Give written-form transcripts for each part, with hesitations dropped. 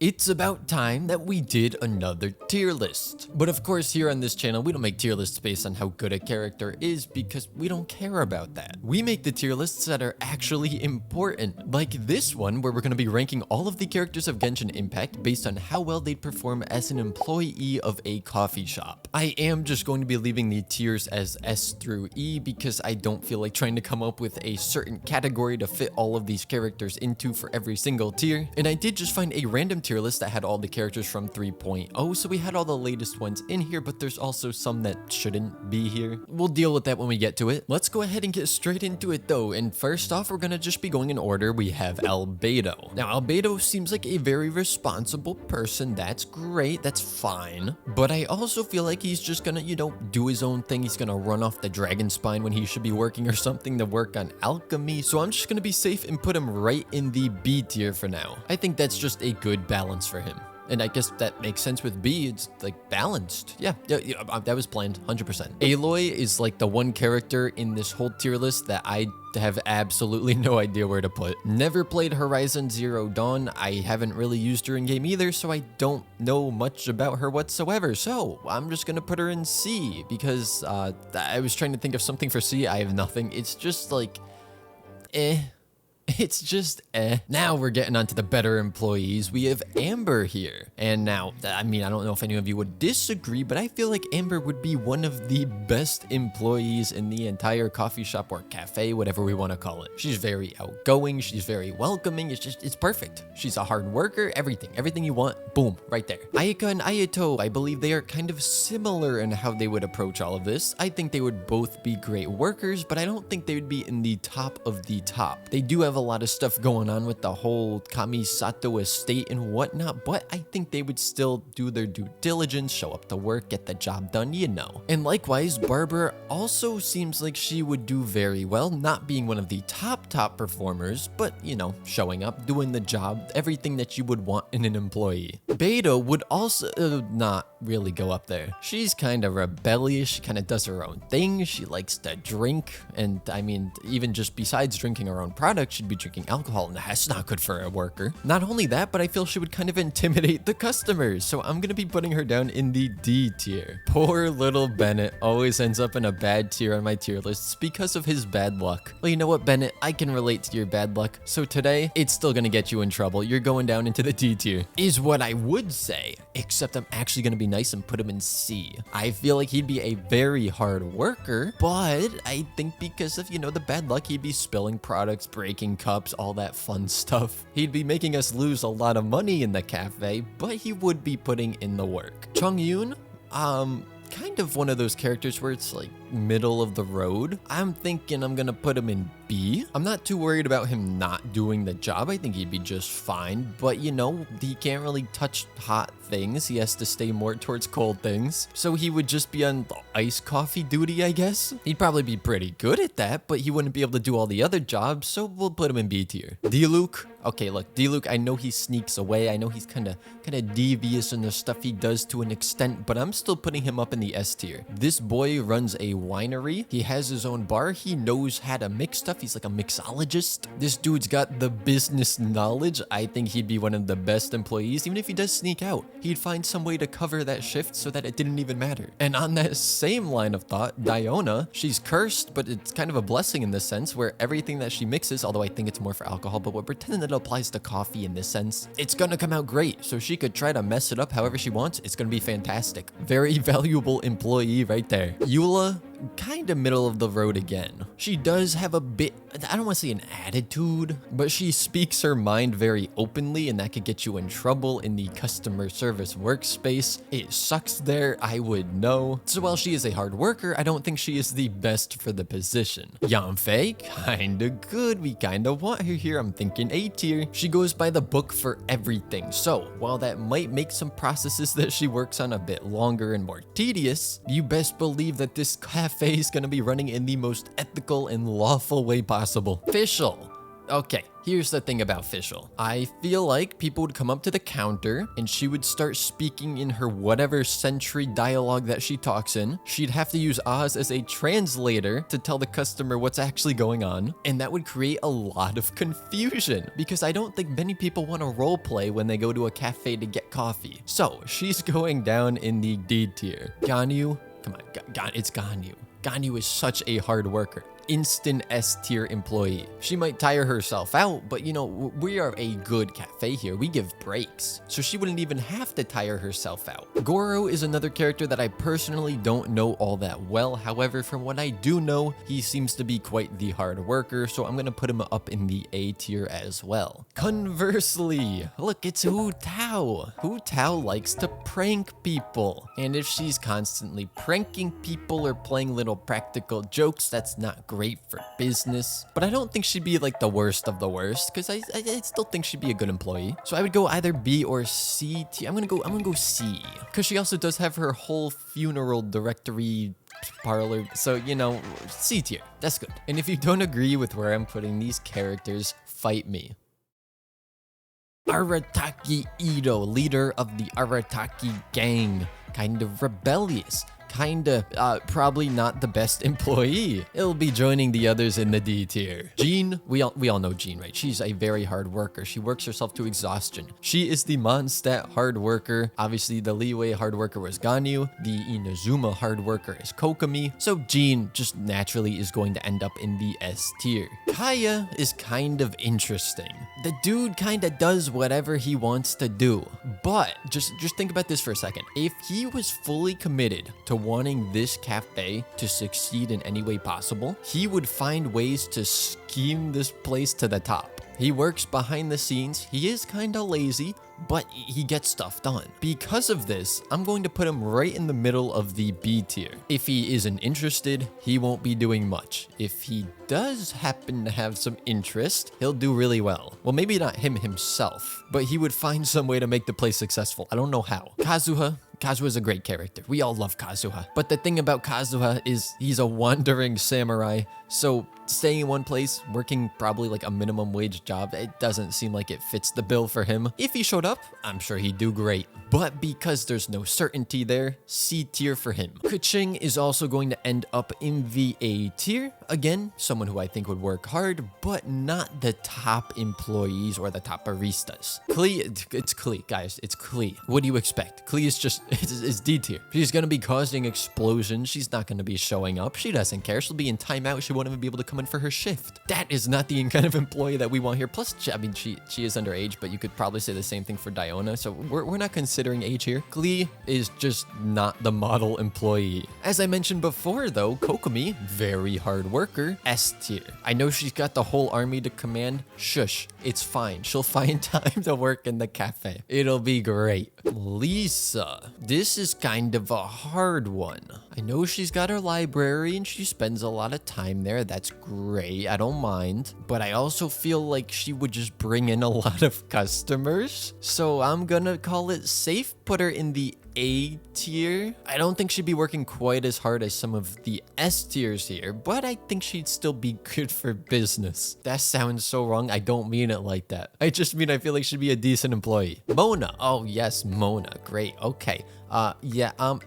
It's about time that we did another tier list. But of course, here on this channel, we don't make tier lists based on how good a character is because we don't care about that. We make the tier lists that are actually important, like this one where we're going to be ranking all of the characters of Genshin Impact based on how well they'd perform as an employee of a coffee shop. I am just going to be leaving the tiers as S through E because I don't feel like trying to come up with a certain category to fit all of these characters into for every single tier. And I did just find a random tier list that had all the characters from 3.0, so we had all the latest ones in here, but there's also some that shouldn't be here. We'll deal with that when we get to it. Let's go ahead and get straight into it though, and first off, we're gonna just be going in order. We have Albedo. Now, Albedo seems like a very responsible person. That's great, that's fine, but I also feel like he's just gonna, do his own thing. He's gonna run off the dragon spine when he should be working or something to work on alchemy, so I'm just gonna be safe and put him right in the B tier for now. I think that's just a good balance for him. And I guess that makes sense with B, it's like balanced. Yeah, that was planned, 100%. Aloy is like the one character in this whole tier list that I have absolutely no idea where to put. Never played Horizon Zero Dawn. I haven't really used her in game either, so I don't know much about her whatsoever. So I'm just gonna put her in C because I was trying to think of something for C. I have nothing. It's just like, eh. It's just Now we're getting onto the better employees. We have Amber here. And now, I mean, I don't know if any of you would disagree, but I feel like Amber would be one of the best employees in the entire coffee shop or cafe, whatever we want to call it. She's very outgoing. She's very welcoming. It's perfect. She's a hard worker. Everything you want. Boom, right there. Aika and Ayato, I believe they are kind of similar in how they would approach all of this. I think they would both be great workers, but I don't think they would be in the top of the top. They do have a lot of stuff going on with the whole Kamisato estate and whatnot, but I think they would still do their due diligence, show up to work, get the job done, And likewise, Barbara also seems like she would do very well, not being one of the top performers, but showing up, doing the job, everything that you would want in an employee. Beto would also not really go up there. She's kind of rebellious, she kind of does her own thing, she likes to drink, and I mean, even just besides drinking her own product, she'd be drinking alcohol, and that's not good for a worker. Not only that, but I feel she would kind of intimidate the customers, so I'm gonna be putting her down in the D tier. Poor little Bennett always ends up in a bad tier on my tier lists because of his bad luck. Well, you know what, Bennett? I can relate to your bad luck, so today, it's still gonna get you in trouble. You're going down into the D tier, is what I would say, except I'm actually gonna be nice and put him in C. I feel like he'd be a very hard worker, but I think because of, the bad luck, he'd be spilling products, breaking cups, all that fun stuff. He'd be making us lose a lot of money in the cafe, but he would be putting in the work. Chongyun, kind of one of those characters where it's like middle of the road. I'm thinking I'm gonna put him in B. I'm not too worried about him not doing the job. I think he'd be just fine, but he can't really touch hot things. He has to stay more towards cold things. So he would just be on iced coffee duty, I guess. He'd probably be pretty good at that, but he wouldn't be able to do all the other jobs, so we'll put him in B tier. D-Luke. Okay, look, D-Luke, I know he sneaks away. I know he's kind of devious in the stuff he does to an extent, but I'm still putting him up in the S tier. This boy runs a winery. He has his own bar. He knows how to mix stuff. He's like a mixologist. This dude's got the business knowledge. I think he'd be one of the best employees. Even if he does sneak out, he'd find some way to cover that shift so that it didn't even matter. And on that same line of thought, Diona, she's cursed, but it's kind of a blessing in this sense where everything that she mixes, although I think it's more for alcohol, but we're pretending that it applies to coffee in this sense, it's gonna come out great. So she could try to mess it up however she wants. It's gonna be fantastic. Very valuable employee right there. Eula, kind of middle of the road again. She does have a bit, I don't want to say an attitude, but she speaks her mind very openly, and that could get you in trouble in the customer service workspace. It sucks there, I would know. So while she is a hard worker, I don't think she is the best for the position. Yanfei, kinda good. We kinda want her here. I'm thinking A tier. She goes by the book for everything. So while that might make some processes that she works on a bit longer and more tedious, you best believe that this cafe is gonna be running in the most ethical and lawful way possible. Official. Okay, here's the thing about Fischl. I feel like people would come up to the counter and she would start speaking in her whatever century dialogue that she talks in. She'd have to use Oz as a translator to tell the customer what's actually going on. And that would create a lot of confusion because I don't think many people want to roleplay when they go to a cafe to get coffee. So she's going down in the D tier. Ganyu, come on, it's Ganyu. Ganyu is such a hard worker. Instant S tier employee. She might tire herself out, but you know, we are a good cafe here. We give breaks. So she wouldn't even have to tire herself out. Goro is another character that I personally don't know all that well. However, from what I do know, he seems to be quite the hard worker. So I'm going to put him up in the A tier as well. Conversely, look, it's Hu Tao. Hu Tao likes to prank people. And if she's constantly pranking people or playing little practical jokes, that's not great for business. But I don't think she'd be like the worst of the worst because I still think she'd be a good employee. So I would go either B or C tier. I'm gonna go C because she also does have her whole funeral directory parlor. So, you know, C tier. That's good. And if you don't agree with where I'm putting these characters, fight me. Arataki Ito, leader of the Arataki gang. Kind of rebellious. Probably not the best employee. He'll be joining the others in the D tier. Jean, we all know Jean, right? She's a very hard worker. She works herself to exhaustion. She is the Mondstadt hard worker. Obviously, the Liyue hard worker was Ganyu. The Inazuma hard worker is Kokami. So Jean just naturally is going to end up in the S tier. Kaya is kind of interesting. The dude kind of does whatever he wants to do. But just think about this for a second. If he was fully committed to wanting this cafe to succeed in any way possible, he would find ways to scheme this place to the top. He works behind the scenes. He is kind of lazy, but he gets stuff done. Because of this, I'm going to put him right in the middle of the B tier. If he isn't interested, he won't be doing much. If he does happen to have some interest, he'll do really well. Well, maybe not him himself, but he would find some way to make the place successful. I don't know how. Kazuha is a great character. We all love Kazuha. But the thing about Kazuha is he's a wandering samurai. So staying in one place, working probably like a minimum wage job, it doesn't seem like it fits the bill for him. If he showed up, I'm sure he'd do great. But because there's no certainty there, C tier for him. Kuching is also going to end up in the A tier. Again, someone who I think would work hard, but not the top employees or the top baristas. Klee, it's Klee, guys. It's Klee. What do you expect? Klee is just, it's D tier. She's going to be causing explosions. She's not going to be showing up. She doesn't care. She'll be in timeout. She won't even be able to come in for her shift. That is not the kind of employee that we want here. Plus, I mean, she is underage, but you could probably say the same thing for Diona. So we're not considering age here. Klee is just not the model employee. As I mentioned before, though, Kokomi, very hard worker, S tier. I know she's got the whole army to command. Shush, it's fine. She'll find time to work in the cafe. It'll be great. Lisa, this is kind of a hard one. I know she's got her library and she spends a lot of time there. That's great. I don't mind. But I also feel like she would just bring in a lot of customers. So I'm gonna call it safe. Put her in the A tier. I don't think she'd be working quite as hard as some of the S tiers here, but I think she'd still be good for business. That sounds so wrong. I don't mean it like that. I just mean I feel like she'd be a decent employee. Mona. Oh yes, Mona. Great. Okay.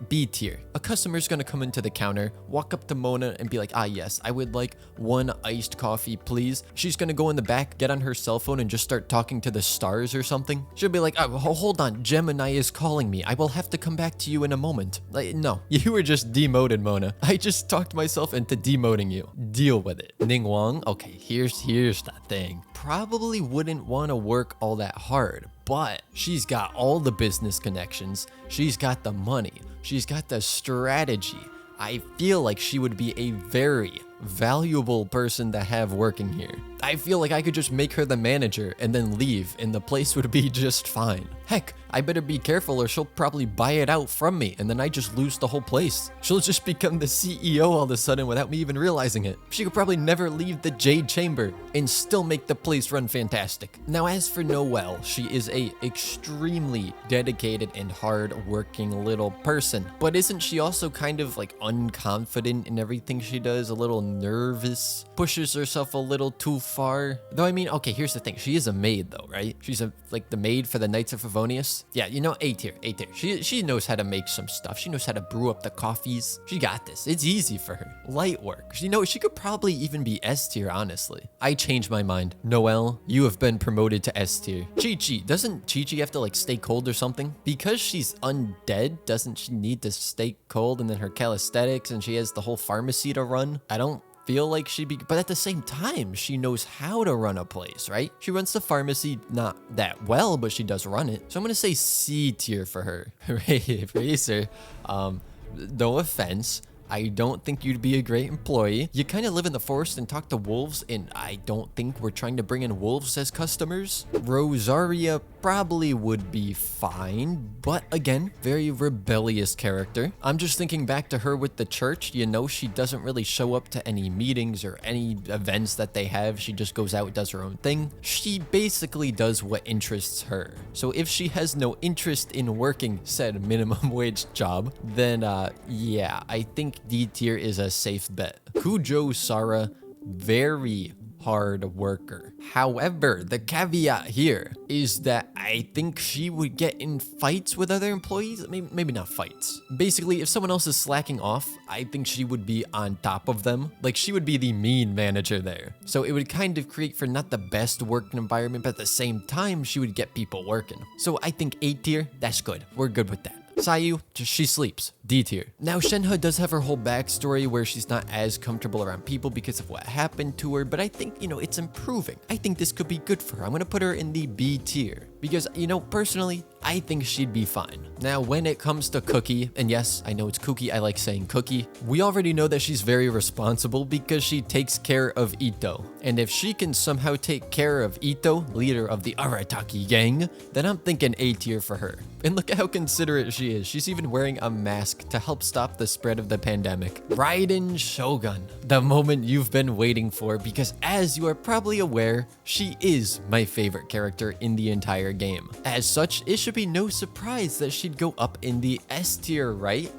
B tier. A customer's gonna come into the counter, walk up to Mona and be like, yes, I would like 1 iced coffee, please. She's gonna go in the back, get on her cell phone and just start talking to the stars or something. She'll be like, hold on, Gemini is calling me. I will have to come back to you in a moment. Like, no, you were just demoted, Mona. I just talked myself into demoting you. Deal with it. Ning Wang, okay, here's the thing. Probably wouldn't want to work all that hard, but she's got all the business connections. She's got the money. She's got the strategy. I feel like she would be a very valuable person to have working here. I feel like I could just make her the manager and then leave and the place would be just fine. Heck, I better be careful or she'll probably buy it out from me and then I just lose the whole place. She'll just become the CEO all of a sudden without me even realizing it. She could probably never leave the Jade Chamber and still make the place run fantastic. Now as for Noelle, she is a extremely dedicated and hard-working little person. But isn't she also kind of like unconfident in everything she does? A little nervous, pushes herself a little too far. Though, I mean, okay, here's the thing. She is a maid, though, right? She's like the maid for the Knights of Favonius. Yeah, you know, A tier. She knows how to make some stuff. She knows how to brew up the coffees. She got this. It's easy for her. Light work. You know, she could probably even be S tier, honestly. I changed my mind. Noelle, you have been promoted to S tier. Chi-Chi. Doesn't Chi-Chi have to, like, stay cold or something? Because she's undead, doesn't she need to stay cold? And then her calisthenics, and she has the whole pharmacy to run? I don't feel like she'd be, but at the same time, she knows how to run a place, right? She runs the pharmacy not that well, but she does run it. So I'm gonna say C tier for her. Racer, no offense, I don't think you'd be a great employee. You kind of live in the forest and talk to wolves, and I don't think we're trying to bring in wolves as customers. Rosaria probably would be fine, but again, very rebellious character. I'm just thinking back to her with the church. You know, she doesn't really show up to any meetings or any events that they have. She just goes out, does her own thing. She basically does what interests her. So if she has no interest in working said minimum wage job, then yeah, I think D tier is a safe bet. Kujo Sara, very hard worker. However, the caveat here is that I think she would get in fights with other employees. Maybe not fights. Basically, if someone else is slacking off, I think she would be on top of them. Like, she would be the mean manager there. So it would kind of create for not the best working environment, but at the same time, she would get people working. So I think A tier, that's good. We're good with that. Saiyu, she sleeps. D tier. Now, Shenhe does have her whole backstory where she's not as comfortable around people because of what happened to her, but I think, you know, it's improving. I think this could be good for her. I'm gonna put her in the B tier because, you know, personally, I think she'd be fine. Now, when it comes to Cookie, and yes, I know it's Cookie, I like saying Cookie, we already know that she's very responsible because she takes care of Ito. And if she can somehow take care of Ito, leader of the Arataki gang, then I'm thinking A tier for her. And look at how considerate she is. She's even wearing a mask to help stop the spread of the pandemic. Ryden Shogun, the moment you've been waiting for, because as you are probably aware, she is my favorite character in the entire game. As such, it should be no surprise that she'd go up in the S tier, right?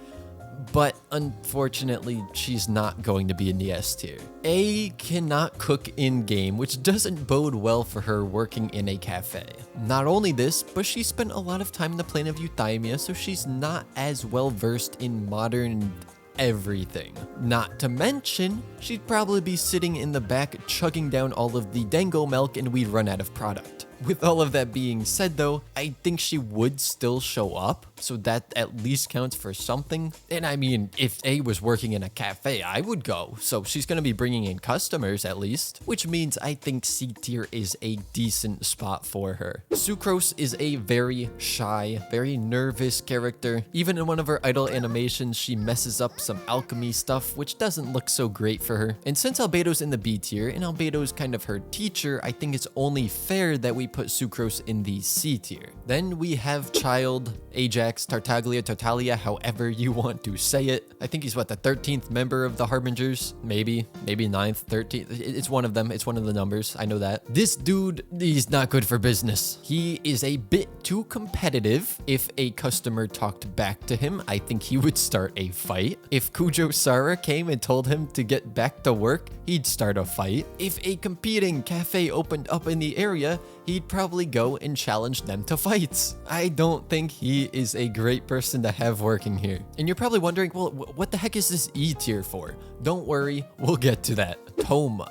But unfortunately, she's not going to be in the S tier. A cannot cook in-game, which doesn't bode well for her working in a cafe. Not only this, but she spent a lot of time in the plane of Euthymia, so she's not as well versed in modern everything. Not to mention, she'd probably be sitting in the back chugging down all of the dango milk and we'd run out of product. With all of that being said though, I think she would still show up, so that at least counts for something. And I mean, if A was working in a cafe, I would go. So she's gonna be bringing in customers at least, which means I think C tier is a decent spot for her. Sucrose is a very shy, very nervous character. Even in one of her idol animations, she messes up some alchemy stuff, which doesn't look so great for her. And since Albedo's in the B tier, and Albedo's kind of her teacher, I think it's only fair that we put Sucrose in the C tier. Then we have Child, Ajax, Tartalia, however you want to say it. I think he's what, the 13th member of the Harbingers? Maybe 9th, 13th. It's one of them. It's one of the numbers. I know that. This dude, he's not good for business. He is a bit too competitive. If a customer talked back to him, I think he would start a fight. If Kujo Sara came and told him to get back to work, he'd start a fight. If a competing cafe opened up in the area, he'd probably go and challenge them to fights. I don't think he is a great person to have working here. And you're probably wondering, well, what the heck is this E tier for? Don't worry, we'll get to that. Toma.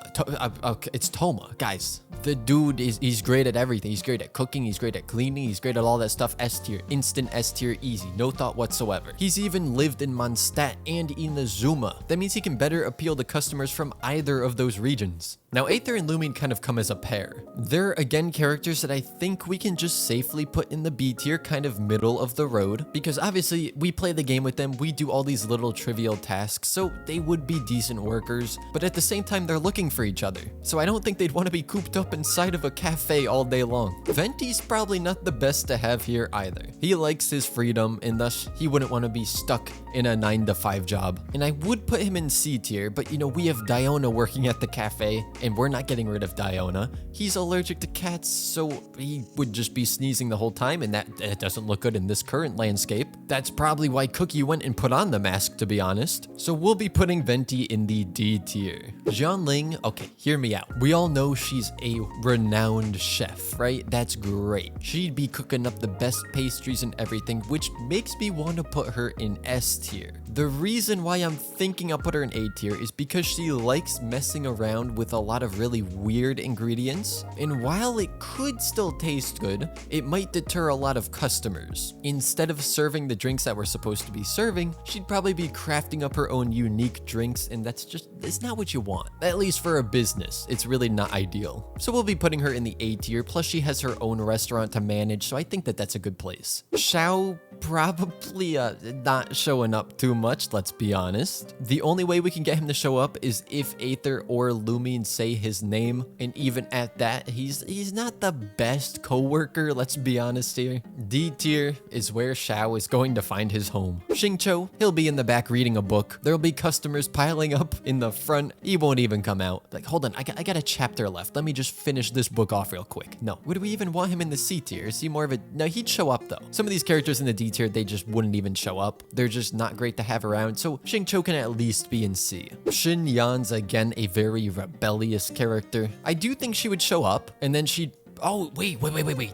It's Toma, guys. The dude he's great at everything. He's great at cooking, he's great at cleaning, he's great at all that stuff. S tier, instant S tier, easy, no thought whatsoever. He's even lived in Mondstadt and Inazuma. That means he can better appeal to customers from either of those regions. Now, Aether and Looming kind of come as a pair. They're, again, characters that I think we can just safely put in the B tier, kind of middle of the road, because obviously we play the game with them, we do all these little trivial tasks, so they would be decent workers, but at the same time, they're looking for each other. So I don't think they'd want to be cooped up inside of a cafe all day long. Venti's probably not the best to have here either. He likes his freedom, and thus he wouldn't want to be stuck in a 9-to-5 job. And I would put him in C tier, but you know, we have Diona working at the cafe, and we're not getting rid of Diona. He's allergic to cats, so he would just be sneezing the whole time, and that doesn't look good in this current landscape. That's probably why Cookie went and put on the mask, to be honest. So we'll be putting Venti in the D tier. Jianling, okay, hear me out. We all know she's a renowned chef, right? That's great. She'd be cooking up the best pastries and everything, which makes me want to put her in S tier. The reason why I'm thinking I'll put her in A tier is because she likes messing around with a lot of really weird ingredients, and while it could still taste good, it might deter a lot of customers. Instead of serving the drinks that we're supposed to be serving, she'd probably be crafting up her own unique drinks, and it's not what you want. At least for a business, it's really not ideal. So we'll be putting her in the A tier, plus she has her own restaurant to manage, so I think that that's a good place. Xiao probably not showing up too much, let's be honest. The only way we can get him to show up is if Aether or Looming say his name, and even at that, he's not the best co-worker, let's be honest here. D tier is where Xiao is going to find his home. Xingqiu, he'll be in the back reading a book. There'll be customers piling up in the front. He won't even come out. Like, hold on, I got a chapter left. Let me just finish this book off real quick. No, would we even want him in the C tier? Is he more of a... No, he'd show up though. Some of these characters in the D tier, they just wouldn't even show up. They're just not great to have around, so Xingqiu can at least be in C. Xin Yan's again a very rebellious character. I do think she would show up, and then she'd... Oh, wait.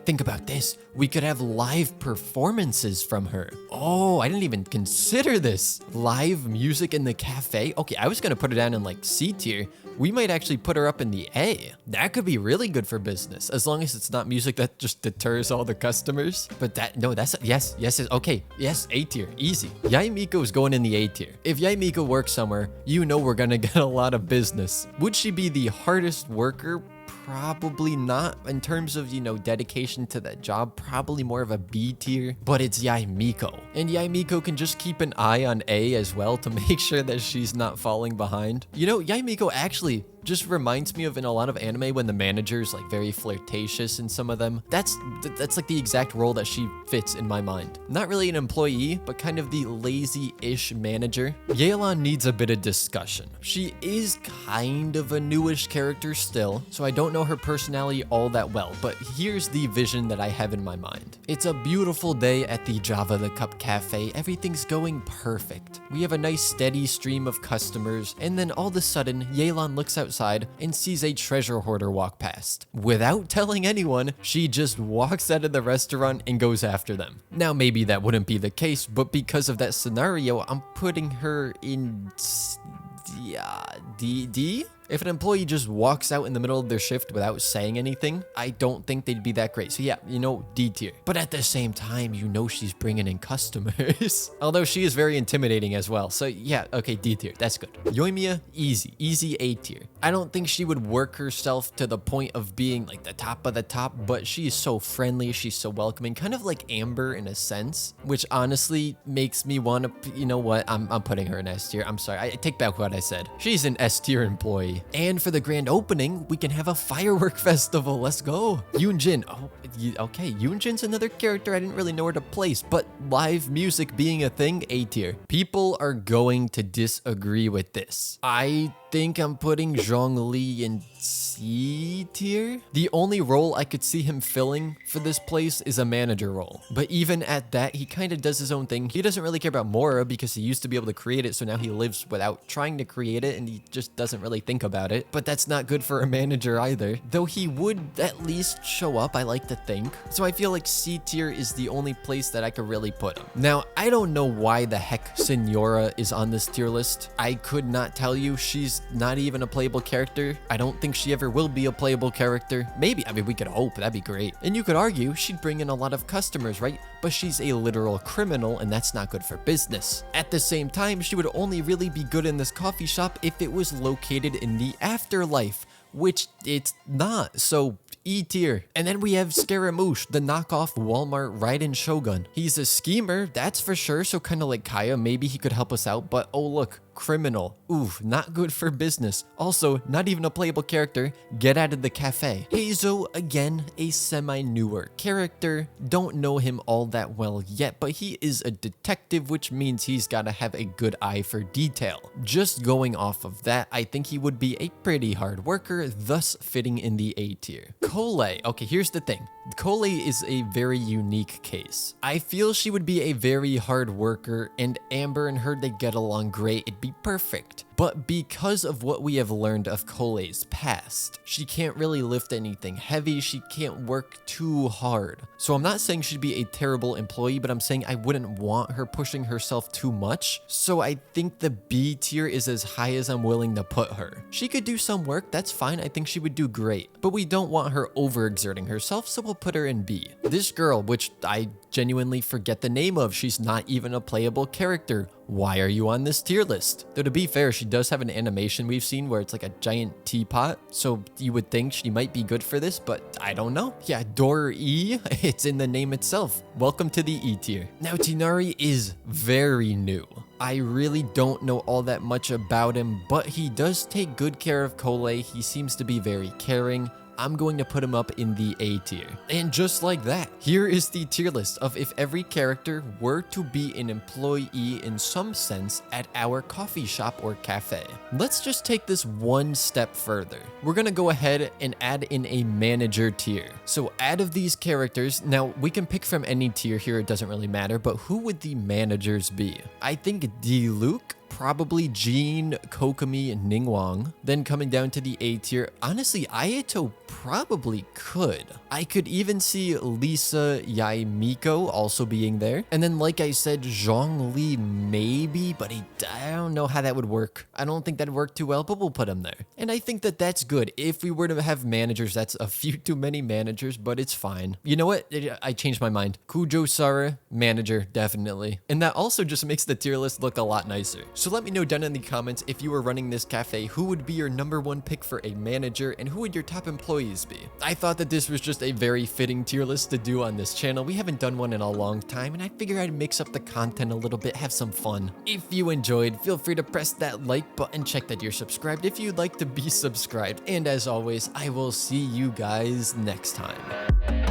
Think about this. We could have live performances from her. Oh, I didn't even consider this. Live music in the cafe. Okay, I was going to put her down in like C tier. We might actually put her up in the A. That could be really good for business, as long as it's not music that just deters all the customers. But yes, okay. Yes, A tier, easy. Yae Miko's going in the A tier. If Yae Miko works somewhere, you know we're gonna get a lot of business. Would she be the hardest worker? Probably not. In terms of, dedication to that job, probably more of a B tier, but it's Yae Miko. And Yae Miko can just keep an eye on A as well to make sure that she's not falling behind. Yae Miko actually just reminds me of, in a lot of anime, when the manager's like very flirtatious in some of them. That's like the exact role that she fits in my mind. Not really an employee, but kind of the lazy-ish manager. Yelan needs a bit of discussion. She is kind of a newish character still, so I don't know her personality all that well, but here's the vision that I have in my mind. It's a beautiful day at the Java the Cup Cafe. Everything's going perfect. We have a nice steady stream of customers, and then all of a sudden, Yelan looks outside and sees a treasure hoarder walk past. Without telling anyone, she just walks out of the restaurant and goes after them. Now, maybe that wouldn't be the case, but because of that scenario, I'm putting her in D? If an employee just walks out in the middle of their shift without saying anything, I don't think they'd be that great. So yeah, D tier. But at the same time, she's bringing in customers. Although she is very intimidating as well. So yeah, okay, D tier. That's good. Yoimiya, easy A tier. I don't think she would work herself to the point of being like the top of the top, but she's so friendly, she's so welcoming, kind of like Amber in a sense, which honestly makes me want to, you know what, I'm putting her in S tier. I'm sorry, I take back what I said. She's an S tier employee. And for the grand opening, we can have a firework festival. Let's go. Yoon Jin. Oh, okay. Yoon Jin's another character I didn't really know where to place, but live music being a thing, A tier. People are going to disagree with this. I think I'm putting Zhongli in C tier. The only role I could see him filling for this place is a manager role. But even at that, he kind of does his own thing. He doesn't really care about Mora because he used to be able to create it, so now he lives without trying to create it, and he just doesn't really think about it. But that's not good for a manager either. Though he would at least show up, I like to think. So I feel like C tier is the only place that I could really put him. Now, I don't know why the heck Senora is on this tier list. I could not tell you. She's not even a playable character. I don't think she ever will be a playable character. Maybe, I mean, we could hope, that'd be great. And you could argue she'd bring in a lot of customers, right? But she's a literal criminal, and that's not good for business. At the same time, she would only really be good in this coffee shop if it was located in the afterlife, which it's not. So E tier. And then we have Scaramouche, the knockoff Walmart Ryden Shogun. He's a schemer, that's for sure, so kind of like Kaya, maybe he could help us out, but oh look, criminal. Ooh, not good for business. Also, not even a playable character. Get out of the cafe. Heizo, again, a semi-newer character. Don't know him all that well yet, but he is a detective, which means he's gotta have a good eye for detail. Just going off of that, I think he would be a pretty hard worker, thus fitting in the A tier. Cole, okay, here's the thing. Cole is a very unique case. I feel she would be a very hard worker, and Amber and her, they get along great. It'd be perfect. But because of what we have learned of Cole's past, she can't really lift anything heavy, she can't work too hard. So I'm not saying she'd be a terrible employee, but I'm saying I wouldn't want her pushing herself too much. So I think the B tier is as high as I'm willing to put her. She could do some work, that's fine, I think she would do great. But we don't want her overexerting herself, so we'll put her in B. This girl, which I genuinely forget the name of, she's not even a playable character. Why are you on this tier list? Though to be fair, she does have an animation we've seen where it's like a giant teapot, so you would think she might be good for this, but I don't know. Yeah, Door E, it's in the name itself. Welcome to the E tier. Now, Tinari is very new. I really don't know all that much about him, but he does take good care of Cole. He seems to be very caring. I'm going to put him up in the A tier. And just like that, here is the tier list of if every character were to be an employee in some sense at our coffee shop or cafe. Let's just take this one step further. We're gonna go ahead and add in a manager tier. So out of these characters, now we can pick from any tier here, it doesn't really matter, but who would the managers be? I think D-Luke, probably Jean, Kokami, and Ningguang. Then coming down to the A tier, honestly, Ayato probably could. I could even see Lisa Yaimiko also being there. And then like I said, Zhongli maybe, but I don't know how that would work. I don't think that'd work too well, but we'll put him there. And I think that that's good. If we were to have managers, that's a few too many managers, but it's fine. You know what? I changed my mind. Kujo Sara, manager, definitely. And that also just makes the tier list look a lot nicer. So let me know down in the comments, if you were running this cafe, who would be your #1 pick for a manager and who would your top employees be? I thought that this was just a very fitting tier list to do on this channel. We haven't done one in a long time, and I figured I'd mix up the content a little bit, have some fun. If you enjoyed, feel free to press that like button, check that you're subscribed if you'd like to be subscribed. And as always, I will see you guys next time.